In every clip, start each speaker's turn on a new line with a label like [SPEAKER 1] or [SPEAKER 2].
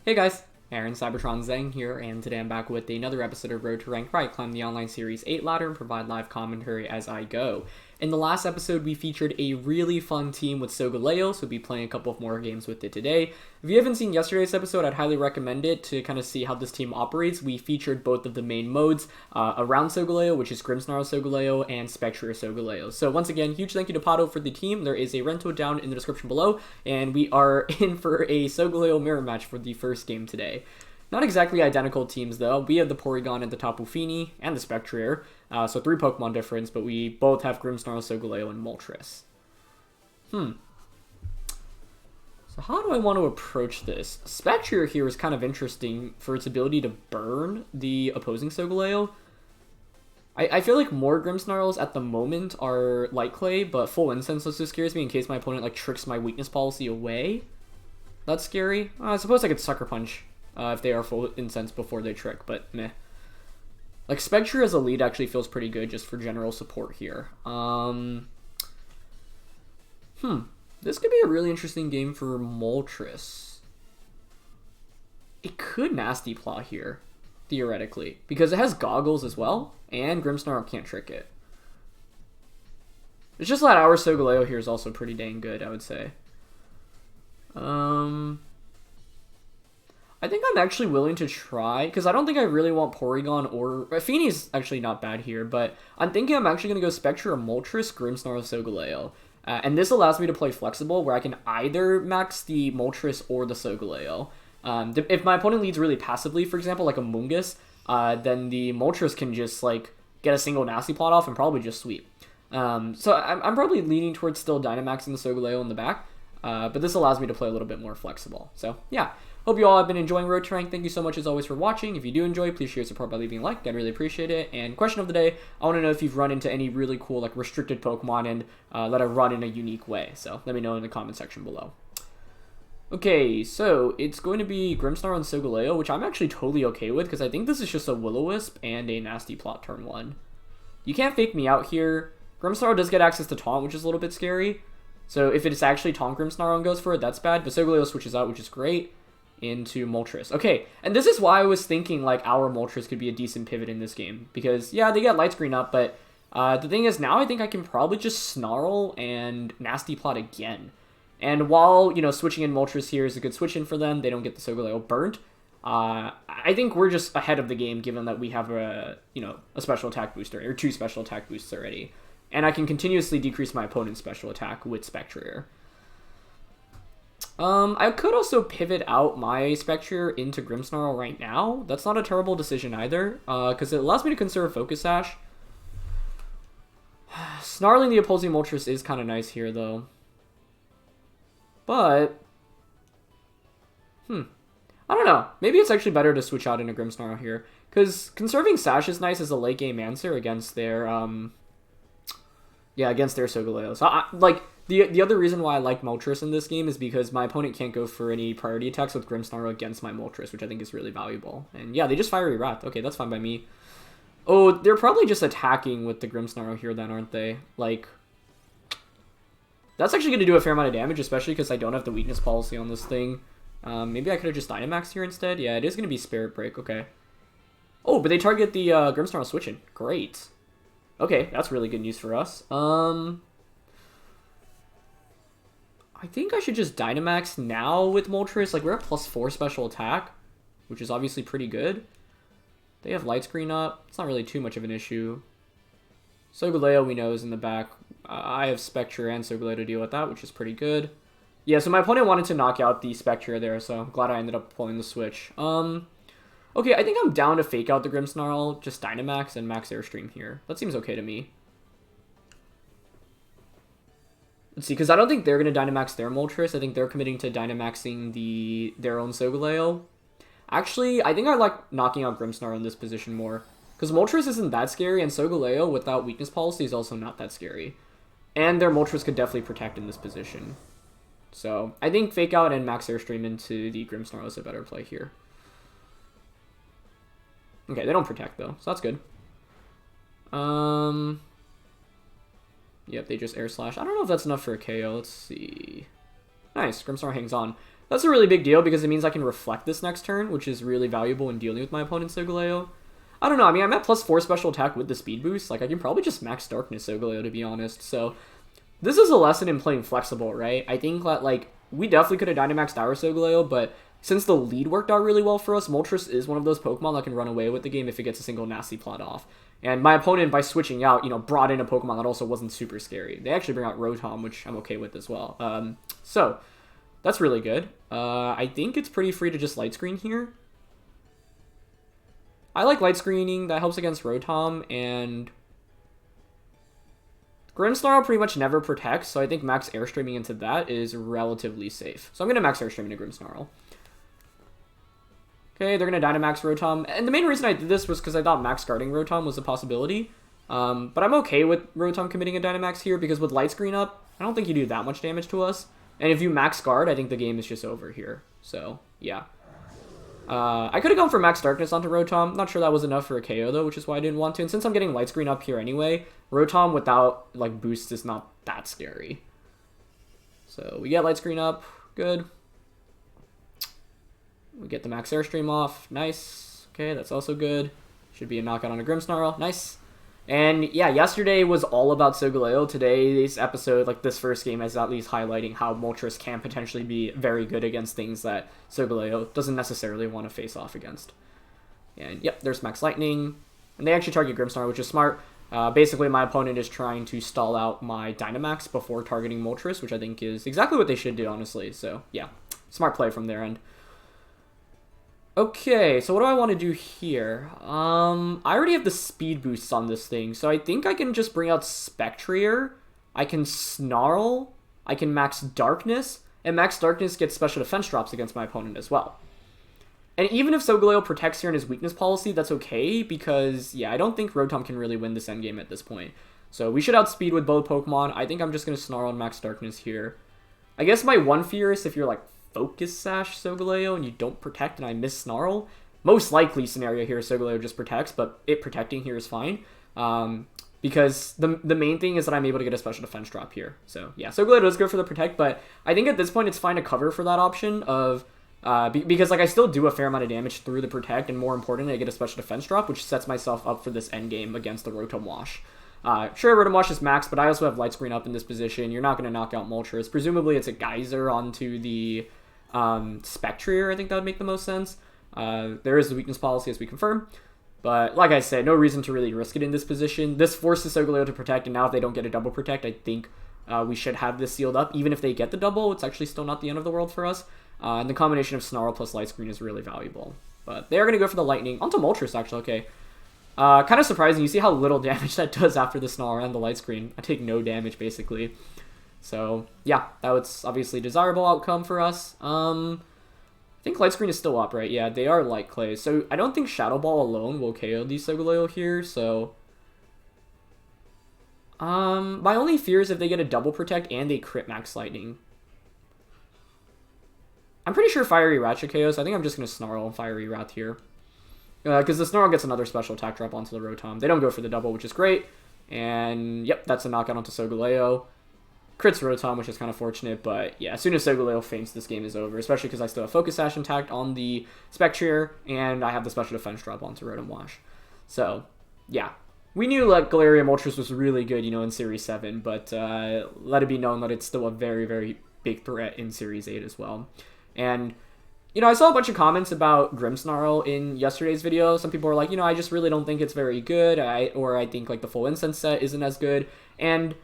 [SPEAKER 1] Hey guys, Aaron Cybertron Zeng here, and today I'm back with another episode of Road to Rank Right, climb the online series 8 ladder and provide live commentary as I go. In the last episode, we featured a really fun team with Solgaleo, so we'll be playing a couple of more games with it today. If you haven't seen yesterday's episode, I'd highly recommend it to kind of see how this team operates. We featured both of the main modes around Solgaleo, which is Grimmsnarl Solgaleo and Spectrier Solgaleo. So once again, huge thank you to Pado for the team. There is a rental down in the description below, and we are in for a Solgaleo mirror match for the first game today. Not exactly identical teams, though. We have the Porygon and the Tapu Fini and the Spectrier, so 3 Pokemon difference, but we both have Grimmsnarl, Solgaleo, and Moltres. So how do I want to approach this? Spectrier here is kind of interesting for its ability to burn the opposing Solgaleo. I feel like more Grimmsnarls at the moment are Light Clay, but Full Incense also scares me in case my opponent like tricks my weakness policy away. That's scary. I suppose I could Sucker Punch if they are Full Incense before they trick, but meh. Like, Spectre as a lead actually feels pretty good just for general support here. This could be a really interesting game for Moltres. It could Nasty Plot here, theoretically, because it has Goggles as well, and Grimmsnarl can't trick it. It's just that our Solgaleo here is also pretty dang good, I would say. I think I'm actually willing to try, because I don't think I really want Porygon or... Fini's actually not bad here, but I'm thinking I'm actually going to go Spectre or Moltres, Grimmsnarl, Solgaleo. And this allows me to play flexible, where I can either max the Moltres or the Solgaleo. If my opponent leads really passively, for example, like a Mungus, then the Moltres can just, like, get a single Nasty Plot off and probably just sweep. So I'm probably leaning towards still Dynamaxing the Solgaleo in the back, but this allows me to play a little bit more flexible. So, yeah. Hope you all have been enjoying Road to Rank. Thank you so much as always for watching. If you do enjoy, please share your support by leaving a like. I'd really appreciate it. And question of the day, I want to know if you've run into any really cool like restricted Pokemon and let it run in a unique way. So let me know in the comment section below. Okay, so it's going to be Grimmsnarl and Solgaleo, which I'm actually totally okay with because I think this is just a Will-O-Wisp and a Nasty Plot turn 1. You can't fake me out here. Grimmsnarl does get access to Taunt, which is a little bit scary. So if it's actually Taunt Grimmsnarl and goes for it, that's bad. But Solgaleo switches out, which is great. Into Moltres. Okay, and this is why I was thinking like our Moltres could be a decent pivot in this game. Because, yeah, they got Light Screen up, but the thing is now I think I can probably just Snarl and Nasty Plot again. And while, you know, switching in Moltres here is a good switch in for them, they don't get the Solgaleo burnt. I think we're just ahead of the game given that we have a special attack booster, or 2 special attack boosts already. And I can continuously decrease my opponent's special attack with Spectrier. I could also pivot out my Spectrier into Grimmsnarl right now. That's not a terrible decision either, because it allows me to conserve Focus Sash. Snarling the opposing Moltres is kind of nice here, though. But, I don't know. Maybe it's actually better to switch out into Grimmsnarl here, because conserving Sash is nice as a late game answer against their, against their Solgaleo. So, The other reason why I like Moltres in this game is because my opponent can't go for any priority attacks with Grimmsnarl against my Moltres, which I think is really valuable. And yeah, they just Fiery Wrath. Okay, that's fine by me. Oh, they're probably just attacking with the Grimmsnarl here then, aren't they? Like, that's actually going to do a fair amount of damage, especially because I don't have the weakness policy on this thing. Maybe I could have just Dynamaxed here instead. Yeah, it is going to be Spirit Break. Okay. Oh, but they target the Grimmsnarl switching. Great. Okay, that's really good news for us. I think I should just Dynamax now with Moltres. Like, we're at +4 special attack, which is obviously pretty good. They have Light Screen up. It's not really too much of an issue. Solgaleo we know is in the back. I have Spectre and Solgaleo to deal with that, which is pretty good. Yeah, so my opponent wanted to knock out the Spectre there, so I'm glad I ended up pulling the switch. Okay, I think I'm down to fake out the Grimmsnarl, just Dynamax and Max Airstream here. That seems okay to me. Let's see, because I don't think they're going to Dynamax their Moltres. I think they're committing to Dynamaxing their own Solgaleo. Actually, I think I like knocking out Grimmsnarl in this position more. Because Moltres isn't that scary, and Solgaleo without weakness policy is also not that scary. And their Moltres could definitely protect in this position. So, I think Fake Out and Max Airstream into the Grimmsnarl is a better play here. Okay, they don't protect though, so that's good. Yep, they just Air Slash. I don't know if that's enough for a KO. Let's see. Nice, Grimmsnarl hangs on. That's a really big deal because it means I can reflect this next turn, which is really valuable in dealing with my opponent's Solgaleo. I don't know, I mean, I'm at +4 special attack with the speed boost. Like, I can probably just max Darkness Solgaleo, to be honest. So, this is a lesson in playing flexible, right? I think that, like, we definitely could have Dynamaxed our Solgaleo, but since the lead worked out really well for us, Moltres is one of those Pokemon that can run away with the game if it gets a single nasty plot off. And my opponent, by switching out, you know, brought in a Pokemon that also wasn't super scary. They actually bring out Rotom, which I'm okay with as well. So, that's really good. I think it's pretty free to just Light Screen here. I like Light Screening. That helps against Rotom, and Grimmsnarl pretty much never protects, so I think max Airstreaming into that is relatively safe. So I'm going to max Airstream into Grimmsnarl. Okay, they're going to Dynamax Rotom, and the main reason I did this was because I thought max guarding Rotom was a possibility. But I'm okay with Rotom committing a Dynamax here, because with Light Screen up, I don't think you do that much damage to us. And if you max guard, I think the game is just over here. So, yeah. I could have gone for Max Darkness onto Rotom. Not sure that was enough for a KO, though, which is why I didn't want to. And since I'm getting Light Screen up here anyway, Rotom without, like, boosts is not that scary. So, we get Light Screen up. Good. We get the Max Airstream off. Nice. Okay, that's also good. Should be a knockout on a Grimmsnarl. Nice. And, yeah, yesterday was all about Solgaleo. Today's episode, like, this first game is at least highlighting how Moltres can potentially be very good against things that Solgaleo doesn't necessarily want to face off against. And, yep, there's Max Lightning. And they actually target Grimmsnarl, which is smart. Basically, my opponent is trying to stall out my Dynamax before targeting Moltres, which I think is exactly what they should do, honestly. So, yeah, smart play from their end. Okay, so what do I want to do here? I already have the speed boosts on this thing, so I think I can just bring out Spectrier. I can Snarl. I can max Darkness, and max Darkness gets special defense drops against my opponent as well. And even if Solgaleo protects here in his weakness policy, that's okay, because, yeah, I don't think Rotom can really win this endgame at this point. So we should outspeed with both Pokemon. I think I'm just going to Snarl and max Darkness here. I guess my one fear is if you're, like, Focus Sash Solgaleo and you don't protect and I miss Snarl. Most likely scenario here is Solgaleo just protects, but it protecting here is fine. Because the main thing is that I'm able to get a special defense drop here. So yeah, Solgaleo does go for the protect, but I think at this point it's fine to cover for that option of because like I still do a fair amount of damage through the protect, and more importantly, I get a special defense drop, which sets myself up for this end game against the Rotom Wash. Sure, Rotom Wash is max, but I also have Light Screen up in this position. You're not going to knock out Moltres. Presumably it's a Geyser onto the Spectrier. I think that would make the most sense. There is the weakness policy, as we confirm, but like I said, no reason to really risk it in this position. This forces Solgaleo to protect, and now if they don't get a double protect, I think we should have this sealed up. Even if they get the double, it's actually still not the end of the world for us, and the combination of Snarl plus Light Screen is really valuable. But they are going to go for the Lightning onto Moltres, actually. Okay, kind of surprising. You see how little damage that does after the Snarl and the Light Screen. I take no damage basically. So, yeah, that was obviously a desirable outcome for us. I think Light Screen is still up, right? Yeah, they are Light Clay. So, I don't think Shadow Ball alone will KO the Solgaleo here, so... my only fear is if they get a double protect and they crit Max Lightning. I'm pretty sure Fiery Rat should KO, so I think I'm just going to Snarl Fiery Rat here. Because the Snarl gets another special attack drop onto the Rotom. They don't go for the double, which is great. And, yep, that's a knockout onto Solgaleo. Crits Rotom, which is kind of fortunate, but yeah, as soon as Solgaleo faints, this game is over, especially because I still have Focus Sash intact on the Spectrier, and I have the special defense drop onto Rotom Wash. So, yeah. We knew, like, Galarian Moltres was really good, you know, in Series 7, but let it be known that it's still a very, very big threat in Series 8 as well. And, you know, I saw a bunch of comments about Grimmsnarl in yesterday's video. Some people were like, you know, I just really don't think it's very good, or I think, like, the full Incense set isn't as good, and...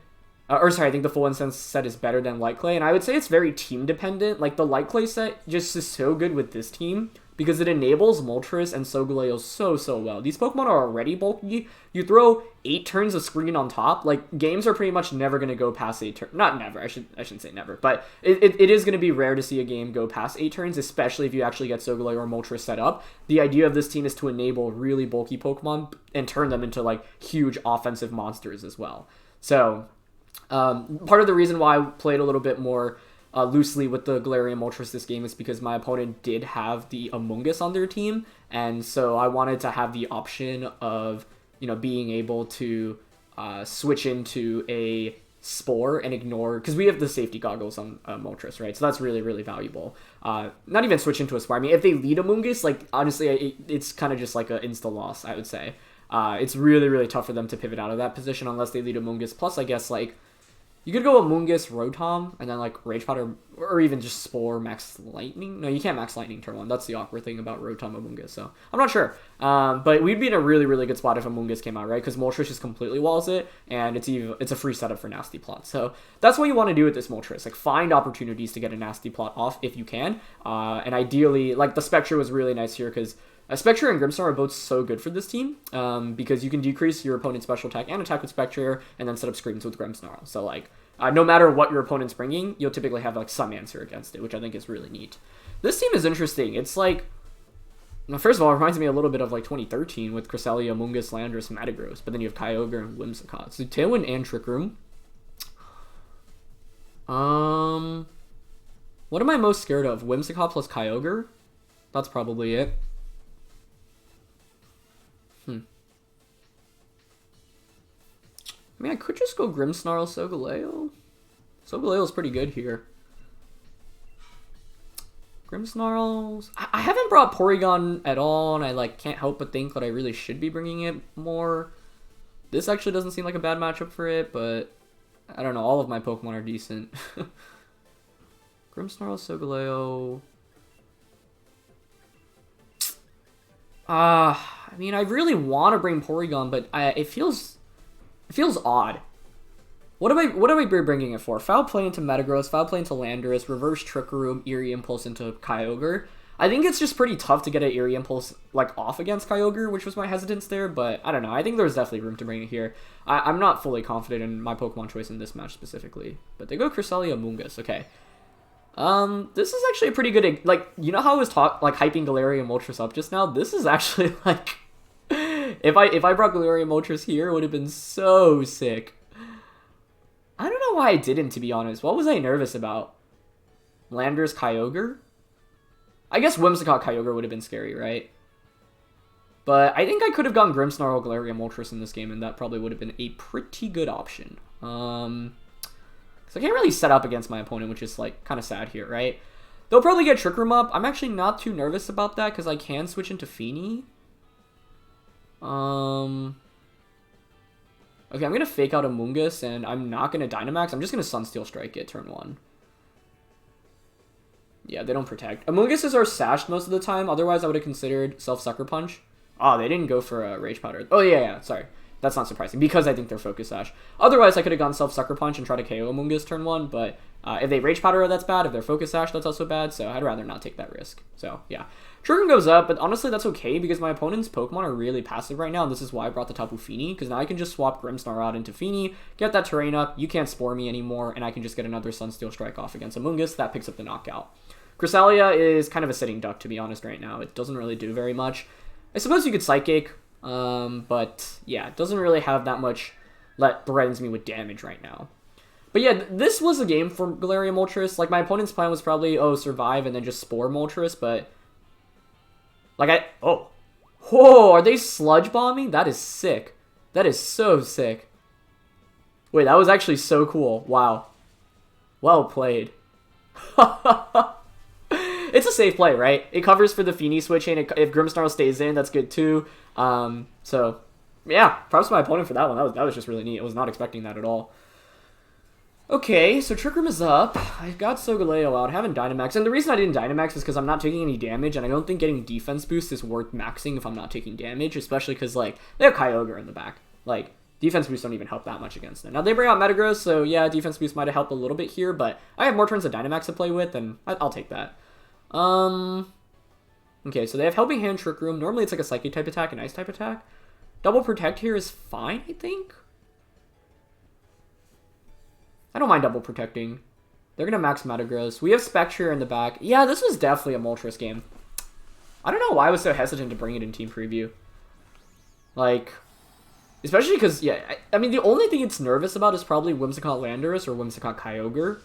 [SPEAKER 1] I think the full Incense set is better than Light Clay, and I would say it's very team dependent. Like, the Light Clay set just is so good with this team, because it enables Moltres and Solgaleo so well. These Pokemon are already bulky. You throw 8 turns of screen on top, like, games are pretty much never going to go past 8 turns. Not never, I shouldn't say never, but it is going to be rare to see a game go past 8 turns, especially if you actually get Solgaleo or Moltres set up. The idea of this team is to enable really bulky Pokemon and turn them into, like, huge offensive monsters as well. So... part of the reason why I played a little bit more loosely with the Galarian Moltres this game is because my opponent did have the Amoonguss on their team, and so I wanted to have the option of, you know, being able to switch into a Spore and ignore, because we have the safety goggles on Moltres, right? So that's really, really valuable. Not even switch into a Spore. I mean, if they lead Amoonguss, like, honestly, it's kind of just like an insta-loss, I would say. It's really, really tough for them to pivot out of that position unless they lead Amoonguss. Plus, I guess, like, you could go Amoonguss, Rotom, and then, like, Rage Powder, or even just Spore, Max Lightning. No, you can't Max Lightning turn 1. That's the awkward thing about Rotom Amoonguss, so I'm not sure. But we'd be in a really, really good spot if Amoonguss came out, right? Because Moltres just completely walls it, and it's a free setup for Nasty Plot. So that's what you want to do with this Moltres. Like, find opportunities to get a Nasty Plot off if you can. And ideally, like, the Spectre was really nice here, because Spectre and Grimmsnarl are both so good for this team, because you can decrease your opponent's special attack and attack with Spectre, and then set up screens with Grimmsnarl. So, like, no matter what your opponent's bringing, you'll typically have, like, some answer against it, which I think is really neat. This team is interesting. It's, like, first of all, it reminds me a little bit of, like, 2013 with Cresselia, Amoonguss, Landorus, Metagross, but then you have Kyogre and Whimsicott. So, Tailwind and Trick Room. What am I most scared of? Whimsicott plus Kyogre? That's probably it. I mean, I could just go Grimmsnarl, Solgaleo. Solgaleo's pretty good here. Grimmsnarls. I haven't brought Porygon at all, and I, like, can't help but think that I really should be bringing it more. This actually doesn't seem like a bad matchup for it, but I don't know. All of my Pokemon are decent. Grimmsnarl, Solgaleo. I mean, I really want to bring Porygon, but it feels odd. What am I bringing it for? Foul Play into Metagross, Foul Play into Landorus, Reverse Trick Room, Eerie Impulse into Kyogre. I think it's just pretty tough to get an Eerie Impulse, like, off against Kyogre, which was my hesitance there, but I don't know. I think there's definitely room to bring it here. I'm not fully confident in my Pokemon choice in this match specifically, but they go Cresselia, Amoonguss. Okay. This is actually a pretty good, like, you know how I was hyping Galarian Moltres up just now? This is actually, like, if I brought Galarian Moltres here, it would have been so sick. I don't know why I didn't, to be honest. What was I nervous about? Landorus, Kyogre? I guess Whimsicott Kyogre would have been scary, right? But I think I could have gone Grimmsnarl, Galarian Moltres in this game, and that probably would have been a pretty good option. So I can't really set up against my opponent, which is, like, kind of sad here, right? They'll probably get Trick Room up. I'm actually not too nervous about that, because I can switch into Feeny. Okay, I'm going to fake out Amoonguss, and I'm not going to Dynamax. I'm just going to Sunsteel Strike it turn 1. Yeah, they don't protect. Amoongusses are sashed most of the time. Otherwise, I would have considered Self-Sucker Punch. Oh, they didn't go for a Rage Powder. Oh, yeah, sorry. That's not surprising, because I think they're Focus Sash. Otherwise, I could have gone Self-Sucker Punch and try to KO Amoonguss turn 1, but if they Rage Powder, that's bad. If they're Focus Sash, that's also bad, so I'd rather not take that risk. So, yeah. Trick Room goes up, but honestly, that's okay, because my opponent's Pokemon are really passive right now, and this is why I brought the Tapu Fini, because now I can just swap Grimmsnarl out into Fini, get that terrain up, you can't Spore me anymore, and I can just get another Sunsteel Strike off against Amoonguss. That picks up the knockout. Cresselia is kind of a sitting duck, to be honest, right now. It doesn't really do very much. I suppose you could Psychic, but yeah, it doesn't really have that much that threatens me with damage right now. But yeah, this was a game for Galarian Moltres. Like, my opponent's plan was probably, survive and then just Spore Moltres, but like, whoa, are they Sludge Bombing? That is sick. That is so sick. Wait, that was actually so cool. Wow. Well played. It's a safe play, right? It covers for the Feeny switching. If Grimmsnarl stays in, that's good too. So, yeah, props to my opponent for that one. That was just really neat. I was not expecting that at all. Okay, so Trick Room is up. I got Solgaleo out. I haven't Dynamax. And the reason I didn't Dynamax is because I'm not taking any damage, and I don't think getting defense boost is worth maxing if I'm not taking damage, especially because, like, they have Kyogre in the back. Like, defense boosts don't even help that much against them. Now, they bring out Metagross, so yeah, defense boost might have helped a little bit here, but I have more turns of Dynamax to play with, and I'll take that. Okay, so they have Helping Hand, Trick Room. Normally it's like a Psychic type attack and Ice type attack. Double Protect here is fine, I think. I don't mind double protecting. They're going to max Metagross. We have Spectre in the back. Yeah, this was definitely a Moltres game. I don't know why I was so hesitant to bring it in Team Preview. Like, especially because, yeah, I mean, the only thing it's nervous about is probably Whimsicott Landorus or Whimsicott Kyogre.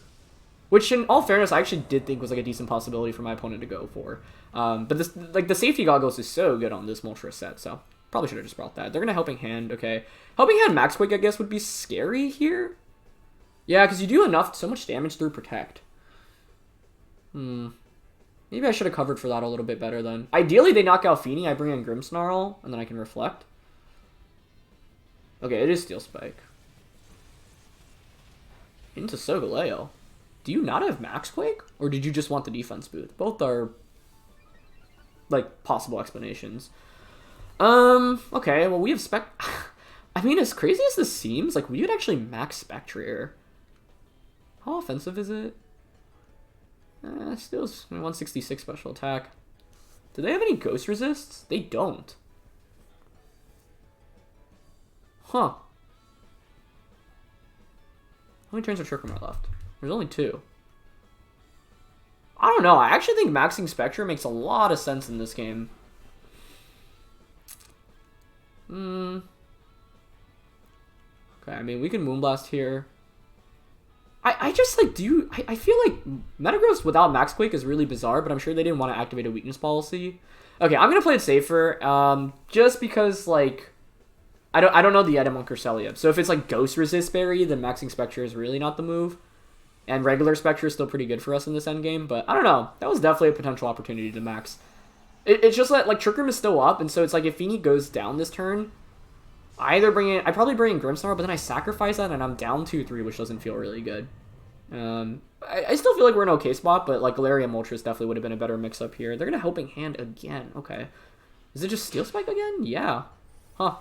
[SPEAKER 1] Which, in all fairness, I actually did think was, like, a decent possibility for my opponent to go for. But, this, like, the safety goggles is so good on this Moltres set, so probably should have just brought that. They're going to Helping Hand, okay. Helping Hand Max Quake, I guess, would be scary here. Yeah, because you do so much damage through Protect. Maybe I should have covered for that a little bit better then. Ideally, they knock out Feeny, I bring in Grimmsnarl, and then I can Reflect. Okay, it is Steel Spike. Into Solgaleo. Do you not have Max Quake? Or did you just want the defense boost? Both are, like, possible explanations. Okay, well, we have I mean, as crazy as this seems, like, we would actually max Spectrier. How offensive is it? Still 166 special attack. Do they have any ghost resists? They don't. Huh. How many turns of Trick Room are left? There's only 2. I don't know. I actually think maxing Spectre makes a lot of sense in this game. Okay, I mean, we can Moonblast here. I just, like, I feel like Metagross without Max Quake is really bizarre, but I'm sure they didn't want to activate a weakness policy. Okay, I'm going to play it safer, just because, like, I don't know the item on Cresselia. So if it's, like, Ghost Resist Berry, then maxing Spectre is really not the move. And regular Spectre is still pretty good for us in this endgame, but I don't know. That was definitely a potential opportunity to max. It's just that, like, Trick Room is still up, and so it's like if Feeny goes down this turn, I probably bring in Grimmsnarl, but then I sacrifice that and I'm down 2-3, which doesn't feel really good. I still feel like we're in an okay spot, but like Galarian Moltres definitely would have been a better mix-up here. They're going to Helping Hand again. Okay. Is it just Steel Spike again? Yeah. Huh.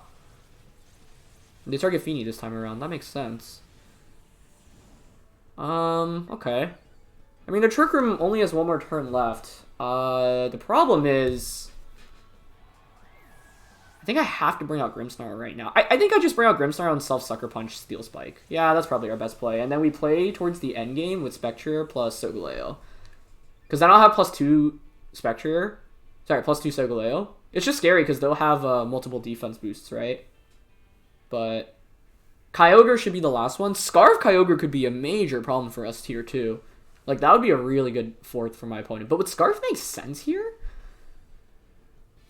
[SPEAKER 1] They target Feeny this time around. That makes sense. Okay. I mean, the Trick Room only has one more turn left. The problem is, I think I have to bring out Grimmsnarl right now. I think I just bring out Grimmsnarl and self-Sucker Punch Steel Spike. Yeah, that's probably our best play. And then we play towards the end game with Spectrier plus Solgaleo. Because then I'll have +2 Spectrier. Sorry, +2 Solgaleo. It's just scary because they'll have multiple defense boosts, right? But Kyogre should be the last one. Scarf Kyogre could be a major problem for us tier 2. Like, that would be a really good fourth for my opponent. But would Scarf make sense here?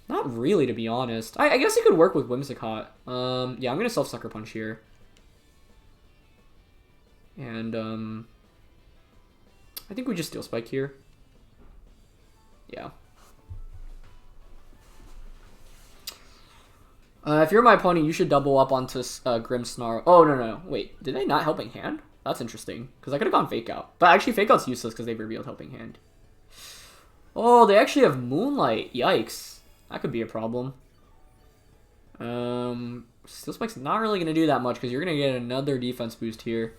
[SPEAKER 1] Not really, to be honest. I guess it could work with Whimsicott. Yeah, I'm going to self-Sucker Punch here. And, I think we just Steel Spike here. Yeah. If you're my opponent, you should double up onto Grimmsnarl. Oh, no. Wait, did they not Helping Hand? That's interesting, because I could have gone Fake Out. But actually, Fake Out's useless because they've revealed Helping Hand. Oh, they actually have Moonlight. Yikes. That could be a problem. Steel Spike's not really going to do that much because you're going to get another defense boost here.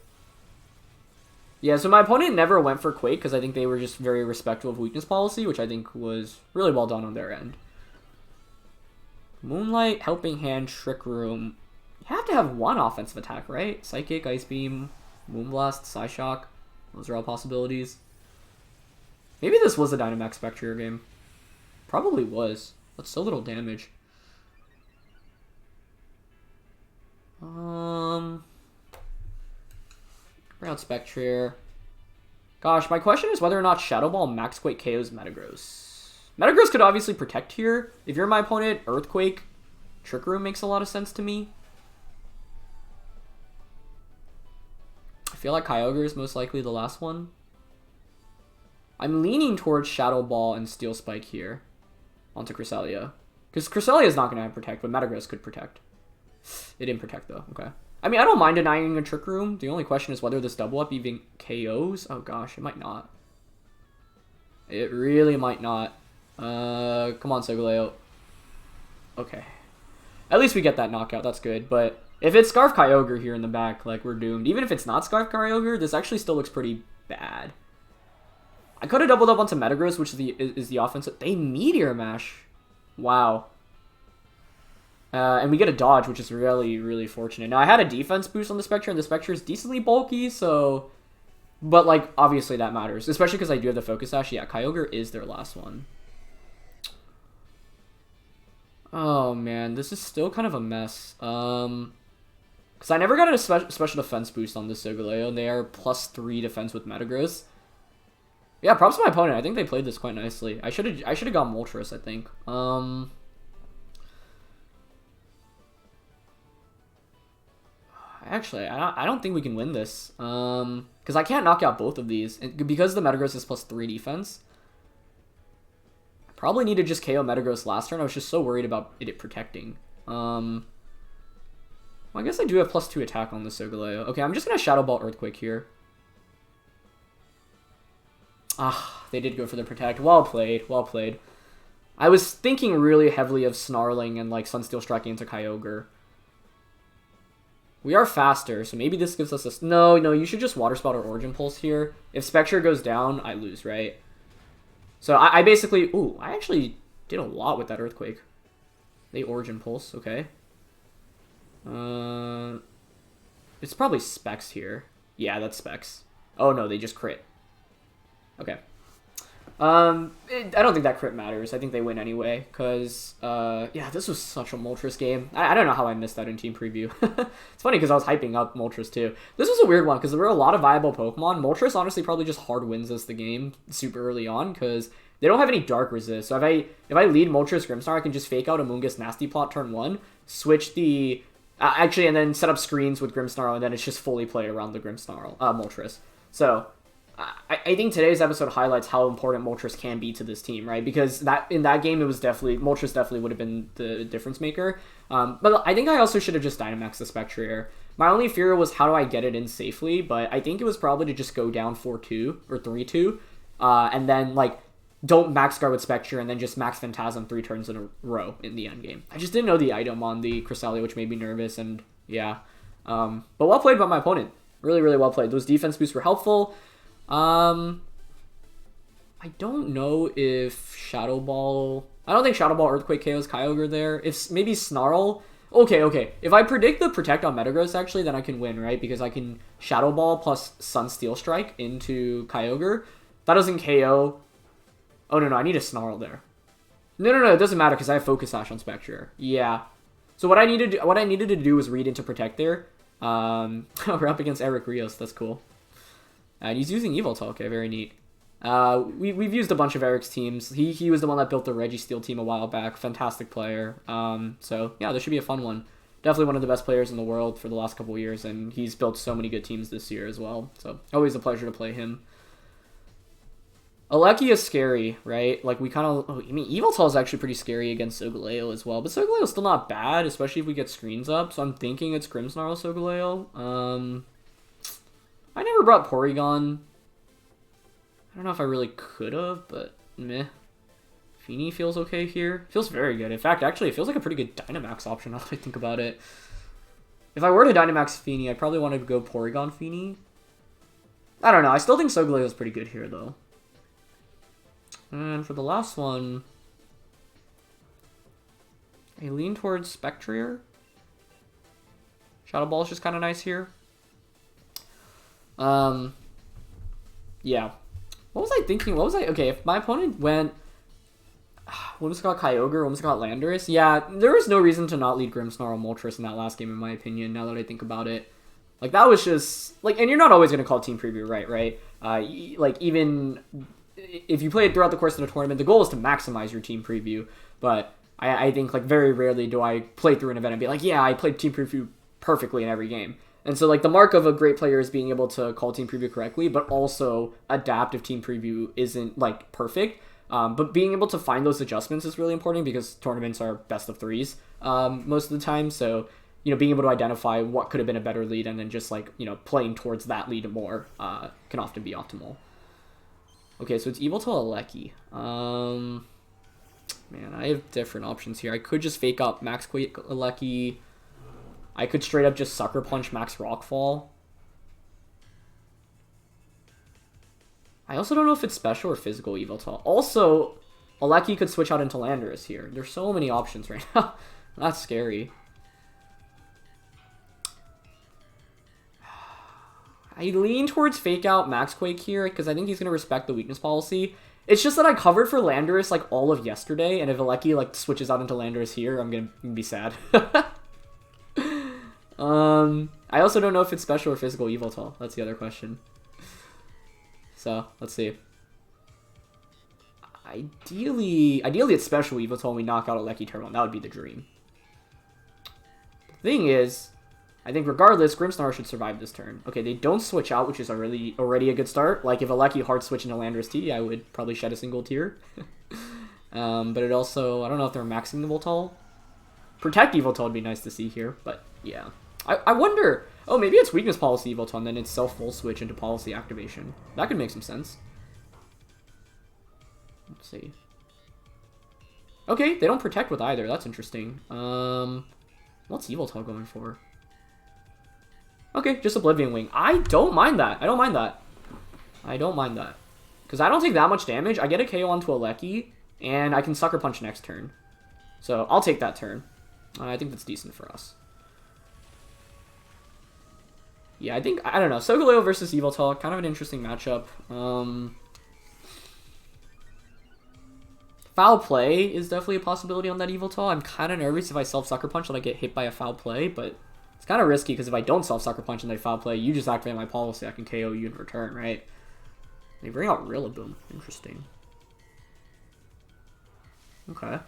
[SPEAKER 1] Yeah, so my opponent never went for Quake because I think they were just very respectful of weakness policy, which I think was really well done on their end. Moonlight, Helping Hand, Trick Room. You have to have one offensive attack, right? Psychic, Ice Beam, Moonblast, Psyshock. Those are all possibilities. Maybe this was a Dynamax Spectrier game. Probably was. That's so little damage. Bring out Spectrier. Gosh, my question is whether or not Shadow Ball Max Quake KOs Metagross. Metagross could obviously protect here. If you're my opponent, Earthquake, Trick Room makes a lot of sense to me. I feel like Kyogre is most likely the last one. I'm leaning towards Shadow Ball and Steel Spike here onto Cresselia. Because Cresselia is not going to have Protect, but Metagross could Protect. It didn't Protect, though. Okay. I mean, I don't mind denying a Trick Room. The only question is whether this double up even KOs. Oh, gosh. It might not. It really might not. Come on, Solgaleo. Okay. At least we get that knockout. That's good. But if it's Scarf Kyogre here in the back, like, we're doomed. Even if it's not Scarf Kyogre, this actually still looks pretty bad. I could have doubled up onto Metagross, which is the offensive. They Meteor Mash. Wow. And we get a dodge, which is really, really fortunate. Now, I had a defense boost on the Spectre, and the Spectre is decently bulky, so... But, like, obviously that matters. Especially because I do have the Focus Sash. Yeah, Kyogre is their last one. Oh, man. This is still kind of a mess. Because I never got a special defense boost on this Solgaleo, and they are +3 defense with Metagross. Yeah, props to my opponent. I think they played this quite nicely. I should have gone Moltres, I think. Actually, I don't think we can win this. Because I can't knock out both of these. And because the Metagross is +3 defense, I probably need to just KO Metagross last turn. I was just so worried about it protecting. Well, I guess I do have +2 attack on the Solgaleo. Okay, I'm just going to Shadow Ball Earthquake here. Ah, they did go for the protect. Well played, well played. I was thinking really heavily of snarling and like Sunsteel striking into Kyogre. We are faster, so maybe this gives us a... No, you should just Water Spout or Origin Pulse here. If Spectre goes down, I lose, right? So I basically... Ooh, I actually did a lot with that Earthquake. They Origin Pulse, okay. It's probably Specs here. Yeah, that's Specs. Oh no, they just crit. Okay. I don't think that crit matters. I think they win anyway, because, yeah, this was such a Moltres game. I don't know how I missed that in Team Preview. It's funny, because I was hyping up Moltres, too. This was a weird one, because there were a lot of viable Pokemon. Moltres, honestly, probably just hard wins us the game super early on, because they don't have any Dark Resist. So if I lead Moltres Grimmsnarl, I can just fake out Amoonguss Nasty Plot turn 1, switch the... actually, and then set up screens with Grimmsnarl, and then it's just fully played around the Grimmsnarl, Moltres. So... I think today's episode highlights how important Moltres can be to this team, right? Because in that game, it was Moltres definitely would have been the difference maker. But I think I also should have just Dynamaxed the Spectrier. My only fear was how do I get it in safely, but I think it was probably to just go down 4-2 or 3-2, and then like don't max guard with Spectrier and then just max Phantasm 3 turns in a row in the end game. I just didn't know the item on the Cresselia, which made me nervous, and yeah. But well played by my opponent. Really, really well played. Those defense boosts were helpful. I don't know if Shadow Ball... I don't think Shadow Ball Earthquake KOs Kyogre there. If maybe Snarl... Okay. If I predict the Protect on Metagross, actually, then I can win, right? Because I can Shadow Ball plus Sunsteel Strike into Kyogre. That doesn't KO... Oh, no, I need a Snarl there. No, it doesn't matter because I have Focus Sash on Spectrier. Yeah. So what I needed to do was read into Protect there. We're up against Eric Rios. That's cool. And he's using Yveltal. Okay, very neat. We've used a bunch of Eric's teams. He was the one that built the Registeel team a while back. Fantastic player. So, yeah, this should be a fun one. Definitely one of the best players in the world for the last couple of years, and he's built so many good teams this year as well. So, always a pleasure to play him. Aleki is scary, right? Like, we kind of... Oh, I mean, Yveltal is actually pretty scary against Solgaleo as well, but Solgaleo is still not bad, especially if we get screens up, so I'm thinking it's Grimmsnarl Solgaleo. I never brought Porygon. I don't know if I really could have, but meh. Feeny feels okay here. Feels very good. In fact, actually, it feels like a pretty good Dynamax option now that I think about it. If I were to Dynamax Feeny, I'd probably want to go Porygon Feeny. I don't know. I still think Solgaleo is pretty good here, though. And for the last one, I lean towards Spectrier. Shadow Ball is just kind of nice here. Yeah. What was I thinking? Okay, if my opponent went... Almost got Kyogre, almost got Landorus. Yeah, there was no reason to not lead Grimmsnarl Moltres in that last game, in my opinion, now that I think about it. Like, that was just... Like, and you're not always going to call Team Preview right? Like, even if you play it throughout the course of the tournament, the goal is to maximize your Team Preview. But I think, like, very rarely do I play through an event and be like, yeah, I played Team Preview perfectly in every game. And so, like, the mark of a great player is being able to call Team Preview correctly, but also adapt if Team Preview isn't, like, perfect. But being able to find those adjustments is really important because tournaments are best of threes most of the time. So, you know, being able to identify what could have been a better lead and then just, like, you know, playing towards that lead more can often be optimal. Okay, so it's Yveltal Aleki. Man, I have different options here. I could just fake up Max Quake Aleki. I could straight up just Sucker Punch Max Rockfall. I also don't know if it's special or physical Yveltal. Also, Aleki could switch out into Landorus here. There's so many options right now. That's scary. I lean towards Fake Out Max Quake here because I think he's going to respect the weakness policy. It's just that I covered for Landorus like all of yesterday, and if Aleki like switches out into Landorus here, I'm going to be sad. I also don't know if it's special or physical Yveltal. That's the other question. So, let's see. Ideally it's special Yveltal when we knock out Aleki turn 1. That would be the dream. The thing is, I think regardless, Grimmsnarl should survive this turn. Okay, they don't switch out, which is already a good start. Like, if Alecki hard switch into Landorus T, I would probably shed a single tear. But it also, I don't know if they're maxing the Voltol. Protect Yveltal would be nice to see here, but yeah. I wonder, oh, maybe it's weakness policy Yveltal, and then it's self-full switch into policy activation. That could make some sense. Let's see. Okay, they don't protect with either. That's interesting. What's Yveltal going for? Okay, just Oblivion Wing. I don't mind that. I don't mind that. I don't mind that. Because I don't take that much damage. I get a KO onto Alecki, and I can Sucker Punch next turn. So, I'll take that turn. I think that's decent for us. Yeah, I think, I don't know. Solgaleo versus Yveltal, kind of an interesting matchup. Foul play is definitely a possibility on that Yveltal. I'm kind of nervous if I self-Sucker Punch that I get hit by a foul play, but it's kind of risky because if I don't self-Sucker Punch and they foul play, you just activate my policy, I can KO you in return, right? They bring out Rillaboom. Interesting. Okay.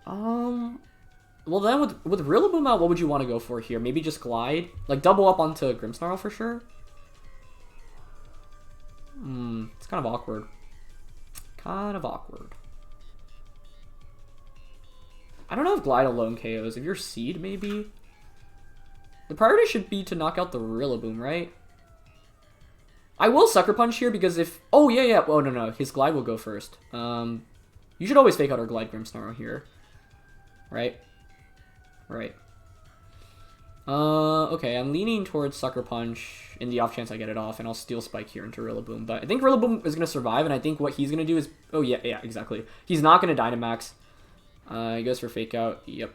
[SPEAKER 1] Well then, with Rillaboom out, what would you want to go for here? Maybe just Glide? Like, double up onto Grimmsnarl for sure? It's kind of awkward. Kind of awkward. I don't know if Glide alone KOs. If you're Seed, maybe? The priority should be to knock out the Rillaboom, right? I will Sucker Punch here because if... Oh, yeah. Oh, no. His Glide will go first. You should always fake out our Glide Grimmsnarl here. Right? Right. Okay, I'm leaning towards Sucker Punch in the off chance I get it off, and I'll Steel Spike here into Rillaboom. But I think Rillaboom is going to survive, and I think what he's going to do is... Oh, yeah, exactly. He's not going to Dynamax. He goes for Fake Out. Yep.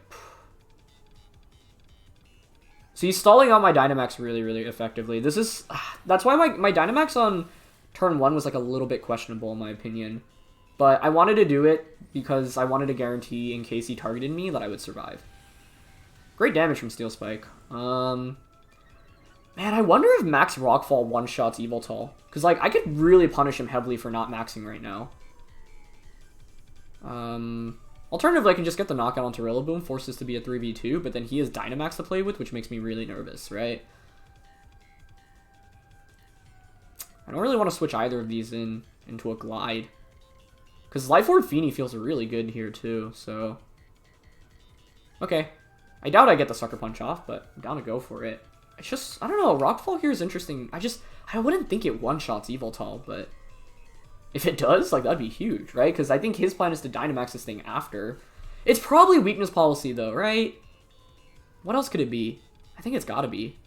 [SPEAKER 1] So he's stalling out my Dynamax really, really effectively. This is... That's why my Dynamax on turn 1 was like a little bit questionable in my opinion. But I wanted to do it because I wanted to guarantee in case he targeted me that I would survive. Great damage from Steel Spike. Man, I wonder if Max Rockfall one-shots Yveltal. Because, like, I could really punish him heavily for not maxing right now. Alternatively, I can just get the knockout onto Rillaboom, force this to be a 3v2, but then he has Dynamax to play with, which makes me really nervous, right? I don't really want to switch either of these into a Glide. Because Life Orb Feeny feels really good here, too, so... Okay. I doubt I get the Sucker Punch off, but I'm down to go for it. It's just, I don't know, Rockfall here is interesting. I wouldn't think it one-shots Yveltal, but if it does, like, that'd be huge, right? Because I think his plan is to Dynamax this thing after. It's probably Weakness Policy, though, right? What else could it be? I think it's gotta be.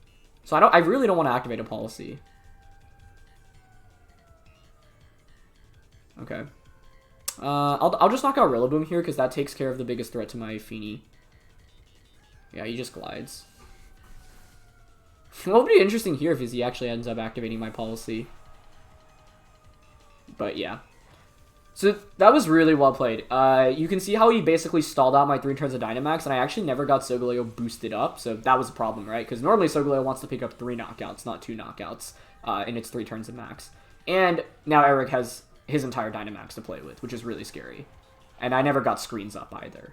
[SPEAKER 1] So I really don't want to activate a Policy. Okay. I'll just knock out Rillaboom here, because that takes care of the biggest threat to my Feeny. Yeah, he just glides. What would be interesting here if he actually ends up activating my policy. But yeah. So that was really well played. You can see how he basically stalled out my 3 turns of Dynamax, and I actually never got Solgaleo boosted up, so that was a problem, right? Because normally Solgaleo wants to pick up 3 knockouts, not 2 knockouts, in its 3 turns of max. And now Eric has his entire Dynamax to play with, which is really scary. And I never got screens up either.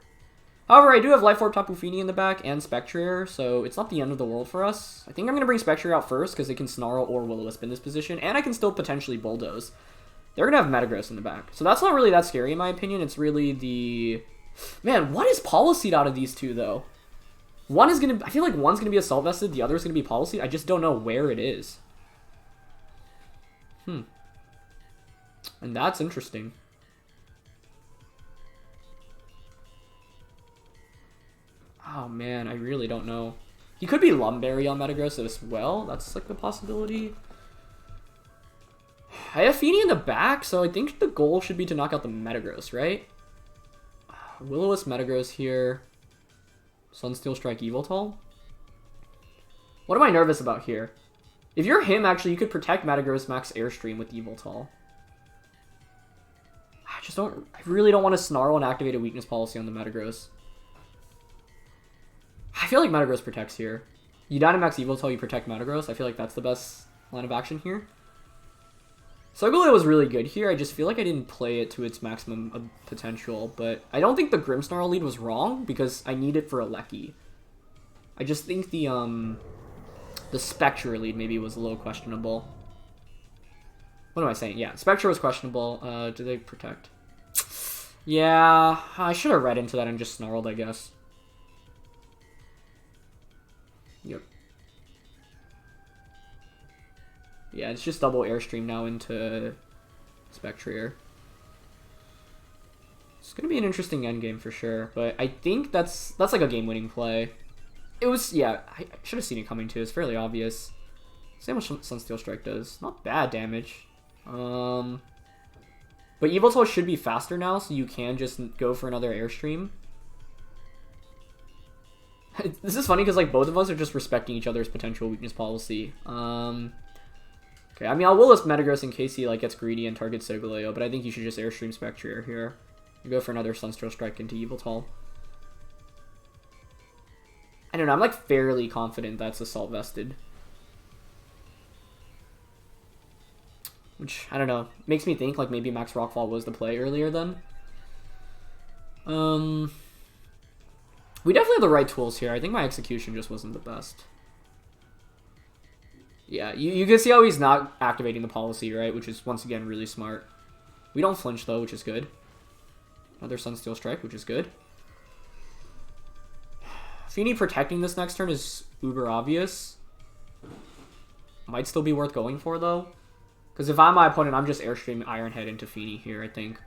[SPEAKER 1] However, I do have Life Orb Tapu Fini in the back and Spectrier, so it's not the end of the world for us. I think I'm going to bring Spectrier out first because it can Snarl or Will-O-Wisp in this position, and I can still potentially Bulldoze. They're going to have Metagross in the back. So that's not really that scary in my opinion. It's really the... Man, what is Policy'd out of these two, though? One is going to... I feel like one's going to be Assault Vested, the other is going to be Policy'd. I just don't know where it is. And that's interesting. Oh man, I really don't know. He could be Lumberry on Metagross as well. That's like a possibility. I have Feeny in the back, so I think the goal should be to knock out the Metagross, right? Will-O-Wisp Metagross here. Sunsteel Strike Yveltal. What am I nervous about here? If you're him, actually, you could protect Metagross Max Airstream with Yveltal. I really don't want to Snarl and activate a Weakness Policy on the Metagross. I feel like Metagross protects here. You Dynamax Yveltal, you protect Metagross. I feel like that's the best line of action here. Solgaleo was really good here. I just feel like I didn't play it to its maximum potential. But I don't think the Grimmsnarl lead was wrong because I need it for Alecki. I just think the Spectre lead maybe was a little questionable. What am I saying? Yeah, Spectre was questionable. Do they protect? Yeah, I should have read into that and just snarled, I guess. Yep. Yeah, it's just double Airstream now into Spectre. It's gonna be an interesting endgame for sure, but I think that's like a game-winning play. It was, yeah, I should have seen it coming too. It's fairly obvious. See how much Sunsteel Strike does. Not bad damage. But Yveltal should be faster now, so you can just go for another Airstream. This is funny because like both of us are just respecting each other's potential weakness policy. Okay, I mean I'll will-list Metagross in case he like gets greedy and targets Solgaleo, but I think you should just Airstream Spectre here. You go for another Sunsteel Strike into Yveltal. I don't know, I'm like fairly confident that's Assault Vested. Which, I don't know, makes me think like maybe Max Rockfall was the play earlier then. We definitely have the right tools here. I think my execution just wasn't the best. Yeah, you can see how he's not activating the policy, right? Which is, once again, really smart. We don't flinch, though, which is good. Another Sunsteel Strike, which is good. Feeny protecting this next turn is uber obvious. Might still be worth going for, though. Because if I'm my opponent, I'm just Airstreaming Iron Head into Feeny here, I think.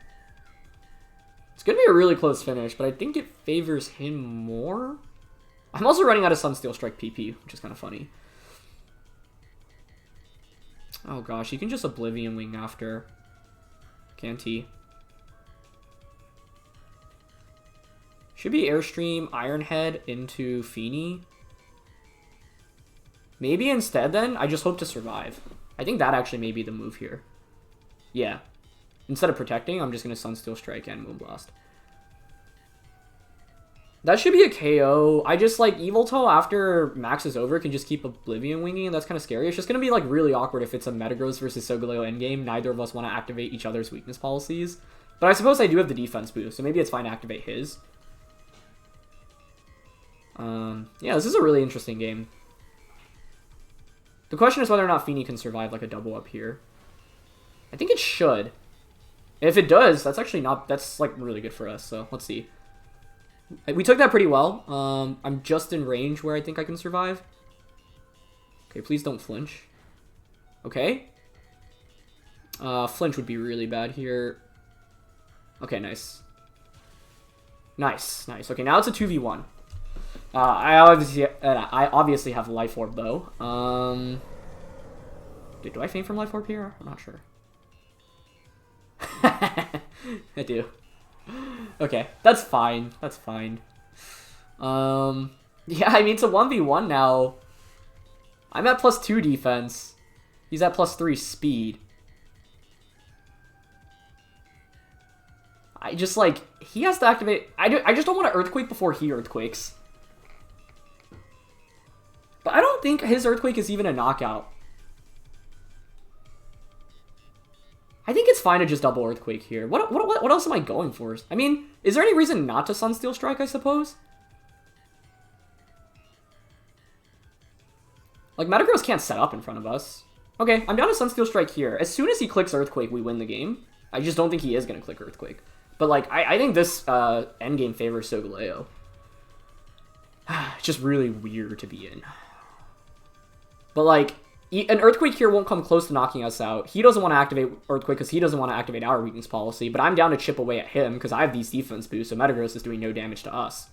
[SPEAKER 1] It's going to be a really close finish, but I think it favors him more. I'm also running out of Sunsteel Strike PP, which is kind of funny. Oh gosh, he can just Oblivion Wing after. Can't he? Should be Airstream Iron Head into Feeny. Maybe instead then, I just hope to survive. I think that actually may be the move here. Yeah. Instead of protecting, I'm just going to Sunsteel Strike and Moonblast. That should be a KO. I just, like, Yveltal after Max is over can just keep Oblivion Winging, and that's kind of scary. It's just going to be, like, really awkward if it's a Metagross versus Solgaleo endgame. Neither of us want to activate each other's weakness policies. But I suppose I do have the defense boost, so maybe it's fine to activate his. Yeah, this is a really interesting game. The question is whether or not Feeny can survive, like, a double up here. I think it should. If it does, that's actually not... That's, like, really good for us, so let's see. We took that pretty well. I'm just in range where I think I can survive. Okay, please don't flinch. Okay. Flinch would be really bad here. Okay, nice. Nice, nice. Okay, now it's a 2v1. I obviously have Life Orb, though. Do I faint from Life Orb here? I'm not sure. I do. Okay, that's fine. That's fine. Yeah, I mean, it's a 1v1 now. I'm at +2 defense. He's at +3 speed. I just, like, he has to activate... I just don't want to Earthquake before he Earthquakes. But I don't think his Earthquake is even a knockout. I think it's fine to just double Earthquake here. What else am I going for? I mean, is there any reason not to Sunsteel Strike, I suppose? Like, Metagross can't set up in front of us. Okay, I'm down to Sunsteel Strike here. As soon as he clicks Earthquake, we win the game. I just don't think he is going to click Earthquake. But, like, I think this endgame favors Solgaleo. It's just really weird to be in. But, like... An Earthquake here won't come close to knocking us out. He doesn't want to activate Earthquake because he doesn't want to activate our weakness policy, but I'm down to chip away at him because I have these defense boosts, so Metagross is doing no damage to us.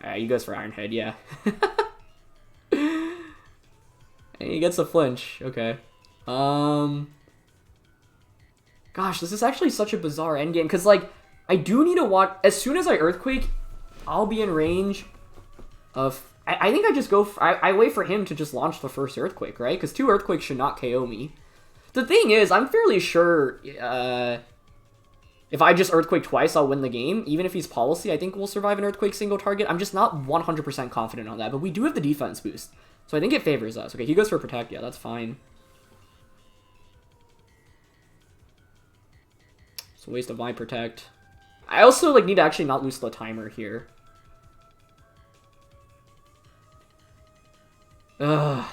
[SPEAKER 1] Alright, he goes for Iron Head, yeah. And he gets a flinch, okay. Gosh, this is actually such a bizarre endgame, because, like, I do need to watch... As soon as I Earthquake, I'll be in range of... I think I just go... I wait for him to just launch the first Earthquake, right? Because 2 Earthquakes should not KO me. The thing is, I'm fairly sure... if I just Earthquake twice, I'll win the game. Even if he's Policy, I think we'll survive an Earthquake single target. I'm just not 100% confident on that. But we do have the defense boost. So I think it favors us. Okay, he goes for Protect. Yeah, that's fine. It's a waste of my Protect. I also, like, need to actually not lose the timer here. Ugh.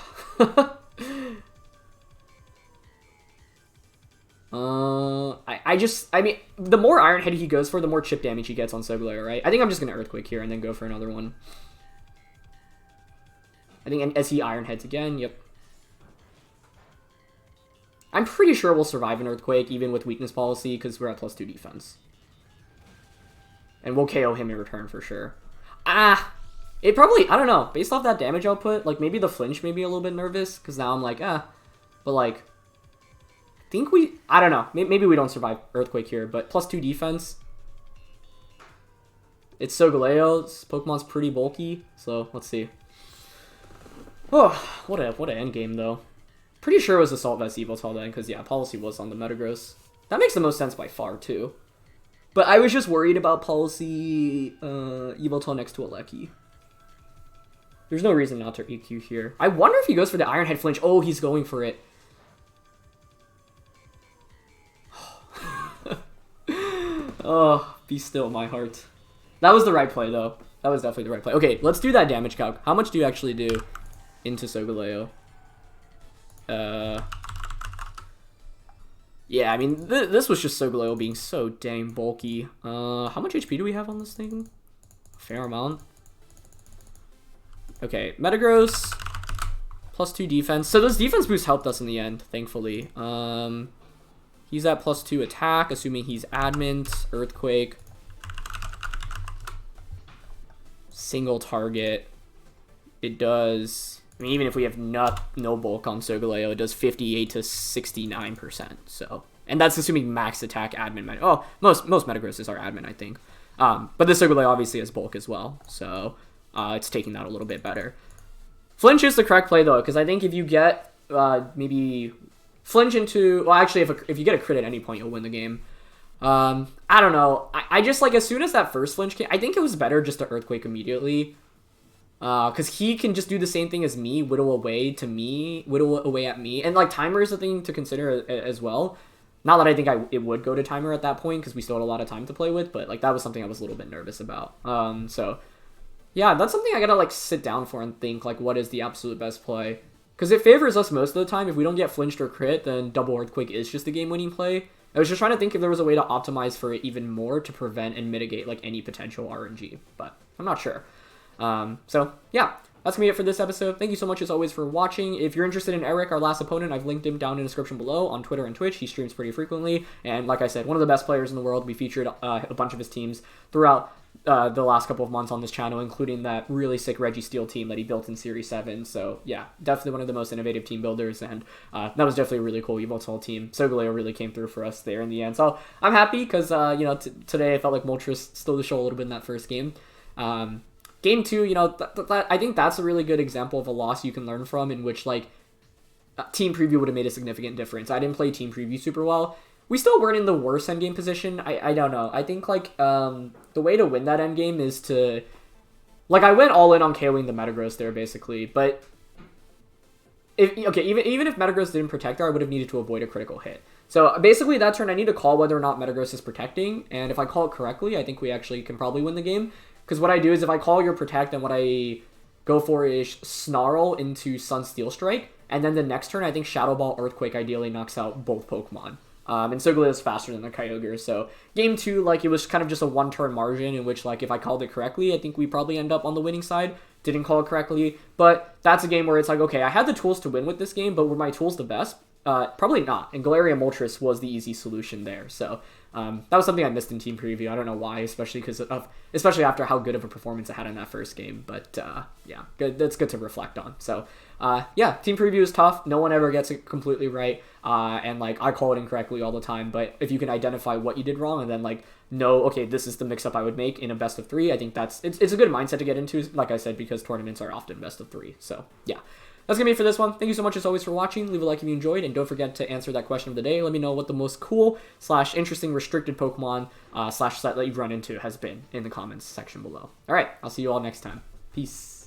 [SPEAKER 1] I mean, the more Iron Head he goes for, the more chip damage he gets on Solgaleo, right? I think I'm just going to Earthquake here and then go for another one. I think as he Iron Heads again, yep. I'm pretty sure we'll survive an Earthquake, even with Weakness Policy, because we're at +2 defense. And we'll KO him in return for sure. It probably, I don't know, based off that damage output, like, maybe the flinch made me a little bit nervous, because now I'm like, but, like, I don't know, maybe we don't survive Earthquake here, but +2 defense. It's Solgaleo, this Pokemon's pretty bulky, so let's see. Oh, what an endgame, though. Pretty sure it was Assault Vest Yveltal then, because, yeah, Policy was on the Metagross. That makes the most sense by far, too. But I was just worried about Policy Yveltal next to Alecki. There's no reason not to EQ here. I wonder if he goes for the Iron Head flinch. Oh, he's going for it. Oh, be still, my heart. That was the right play, though. That was definitely the right play. Okay, let's do that damage calc. How much do you actually do into Solgaleo? Yeah, I mean, this was just Solgaleo being so dang bulky. How much HP do we have on this thing? A fair amount. Okay, Metagross, +2 defense. So those defense boosts helped us in the end, thankfully. He's at +2 attack, assuming he's Adamant, Earthquake. Single target. It does... I mean, even if we have no bulk on Solgaleo, it does 58 to 69%. So, and that's assuming max attack admin. Oh, most Metagrosses are admin, I think. But this Solgaleo obviously has bulk as well, so it's taking that a little bit better. Flinch is the correct play though, because I think if you get maybe flinch into, well, actually, if you get a crit at any point, you'll win the game. I don't know. I just like as soon as that first flinch came, I think it was better just to Earthquake immediately. Because he can just do the same thing as me, whittle away at me. And, like, timer is a thing to consider as well. Not that I think it would go to timer at that point, because we still had a lot of time to play with, but, like, that was something I was a little bit nervous about. So, yeah, that's something I gotta, like, sit down for and think, like, what is the absolute best play? Because it favors us most of the time. If we don't get flinched or crit, then double Earthquake is just the game-winning play. I was just trying to think if there was a way to optimize for it even more to prevent and mitigate, like, any potential RNG, but I'm not sure. So yeah, that's gonna be it for this episode. Thank you so much as always for watching. If you're interested in Eric, our last opponent, I've linked him down in the description below on Twitter and Twitch. He streams pretty frequently, and like I said, one of the best players in the world. We featured a bunch of his teams throughout the last couple of months on this channel, including that really sick Registeel team that he built in Series 7. So yeah, definitely one of the most innovative team builders, and that was definitely a really cool Yveltal team. Solgaleo really came through for us there in the end. So I'm happy because you know, today I felt like Moltres stole the show a little bit in that first game. Game 2, you know, I think that's a really good example of a loss you can learn from, in which, like, Team Preview would have made a significant difference. I didn't play Team Preview super well. We still weren't in the worst endgame position. I don't know. I think, like, the way to win that endgame is to... Like, I went all in on KOing the Metagross there, basically, but... Even if Metagross didn't protect her, I would have needed to avoid a critical hit. So, basically, that turn, I need to call whether or not Metagross is protecting, and if I call it correctly, I think we actually can probably win the game. Because what I do is if I call your protect, and what I go for is Snarl into Sun Steel Strike, and then the next turn I think Shadow Ball Earthquake ideally knocks out both Pokemon. And Solgaleo is faster than the Kyogre, so game 2, like, it was kind of just a one-turn margin in which, like, if I called it correctly, I think we probably end up on the winning side. Didn't call it correctly, but that's a game where it's like, okay, I had the tools to win with this game, but were my tools the best? Probably not, and Galarian Moltres was the easy solution there, so... that was something I missed in Team Preview. I don't know why, especially after how good of a performance I had in that first game. But yeah, that's good to reflect on. So yeah, Team Preview is tough. No one ever gets it completely right, and like I call it incorrectly all the time. But if you can identify what you did wrong and then like know, okay, this is the mix-up I would make in a best of 3, I think it's a good mindset to get into. Like I said, because tournaments are often best of 3. So yeah. That's going to be it for this one. Thank you so much as always for watching. Leave a like if you enjoyed, and don't forget to answer that question of the day. Let me know what the most cool / interesting restricted Pokemon / set that you've run into has been in the comments section below. All right, I'll see you all next time. Peace.